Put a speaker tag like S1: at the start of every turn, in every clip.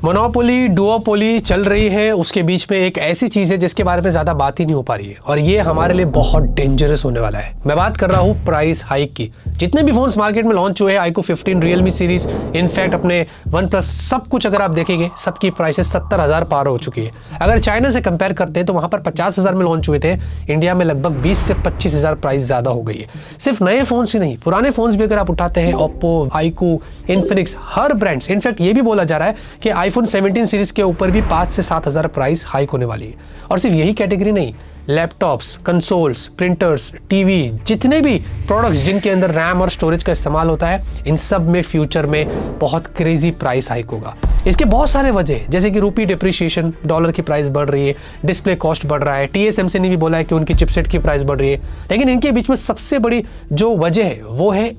S1: Monopoly duopoly चल रही है, उसके बीच में एक ऐसी चीज है जिसके बारे में ज्यादा बात ही नहीं हो पा रही है और ये हमारे लिए बहुत डेंजरस होने वाला है। मैं बात कर रहा हूँ प्राइस हाइक की। जितने भी फोन्स मार्केट में लॉन्च हुए हैं, iQOO 15, रियलमी सीरीज, इनफैक्ट अपने OnePlus, सब कुछ अगर आप देखेंगे सबकी प्राइसेस 70,000 पार हो चुकी है। अगर चाइना से कंपेयर करते हैं तो वहां पर 50,000 में लॉन्च हुए थे, इंडिया में लगभग 20 से 25,000 प्राइस ज्यादा हो गई है। सिर्फ नए फोन्स ही नहीं, पुराने फोन्स भी अगर आप उठाते हैं, ओप्पो, iQOO, इन्फिनिक्स, हर ब्रांड्स, इनफैक्ट ये भी बोला जा रहा है कि आईफोन 17 सीरीज के ऊपर भी 5 से 7,000 प्राइस हाइक होने वाली है। और सिर्फ यही कैटेगरी नहीं, लैपटॉप्स, कंसोल्स, प्रिंटर्स, टीवी, जितने भी प्रोडक्ट्स जिनके अंदर रैम और स्टोरेज का इस्तेमाल होता है, इन सब में फ्यूचर में बहुत क्रेजी प्राइस हाइक होगा। इसके बहुत सारे वजह, जैसे कि रूपी डिप्रिशिएशन, डॉलर की प्राइस बढ़ रही है, डिस्प्ले कॉस्ट बढ़ रहा है, TSMC ने भी बोला है कि उनकी चिपसेट की प्राइस बढ़ रही है। लेकिन इनके बीच में सबसे बड़ी जो वजह है वो है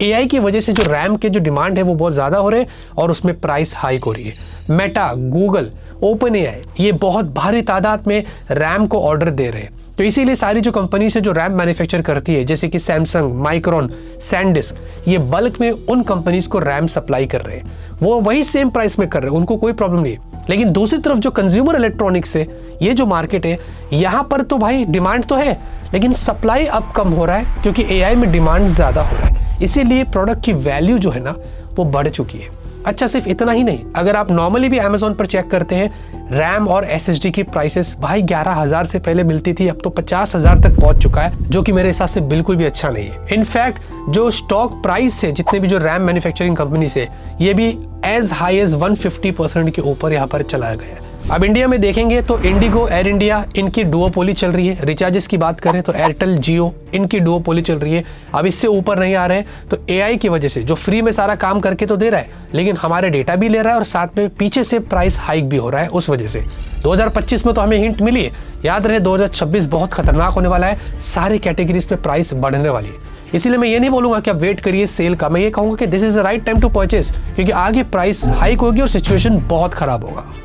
S1: AI की वजह से जो रैम के जो डिमांड है वो बहुत ज़्यादा हो रहे हैं और उसमें प्राइस हाइक हो रही है। मेटा, गूगल, OpenAI, ये बहुत भारी तादाद में रैम को ऑर्डर दे रहे हैं। तो इसीलिए सारी जो कंपनी से जो रैम मैन्युफैक्चर करती है, जैसे कि सैमसंग, माइक्रोन, सैनडिस्क, ये बल्क में उन कंपनीज को रैम सप्लाई कर रहे हैं। वो वही सेम प्राइस में कर रहे हैं, उनको कोई प्रॉब्लम नहीं है। लेकिन दूसरी तरफ जो कंज्यूमर इलेक्ट्रॉनिक्स है, ये जो मार्केट है, यहाँ पर तो भाई डिमांड तो है, लेकिन सप्लाई अब कम हो रहा है क्योंकि AI में डिमांड ज़्यादा हो रहा है। इसीलिए प्रोडक्ट की वैल्यू जो है ना वो बढ़ चुकी है। अच्छा, सिर्फ इतना ही नहीं, अगर आप नॉर्मली भी अमेजोन पर चेक करते हैं, रैम और SSD की प्राइसेस भाई 11,000 से पहले मिलती थी, अब तो 50,000 तक पहुंच चुका है, जो कि मेरे हिसाब से बिल्कुल भी अच्छा नहीं है। इनफैक्ट जो स्टॉक प्राइस है जितने भी जो रैम मैन्युफैक्चरिंग कंपनी से, ये भी एज हाई एज 150% के ऊपर यहाँ पर चला गया है। अब इंडिया में देखेंगे तो इंडिगो, एयर इंडिया, इनकी डुओपोली चल रही है। रिचार्जेस की बात करें तो एयरटेल, जियो, इनकी डुओपोली चल रही है। अब इससे ऊपर नहीं आ रहे हैं तो AI की वजह से, जो फ्री में सारा काम करके तो दे रहा है, लेकिन हमारे डेटा भी ले रहा है और साथ में पीछे से प्राइस हाइक भी हो रहा है उस वजह से। 2025 में तो हमें हिंट मिली है, याद रहे 2026 बहुत खतरनाक होने वाला है, सारे कैटेगरीज पे प्राइस बढ़ने वाली है। इसीलिए मैं ये नहीं बोलूंगा कि आप वेट करिए सेल का, मैं ये कहूंगा कि this is the right time to purchase, क्योंकि आगे प्राइस हाइक होगी और सिचुएशन बहुत खराब होगा।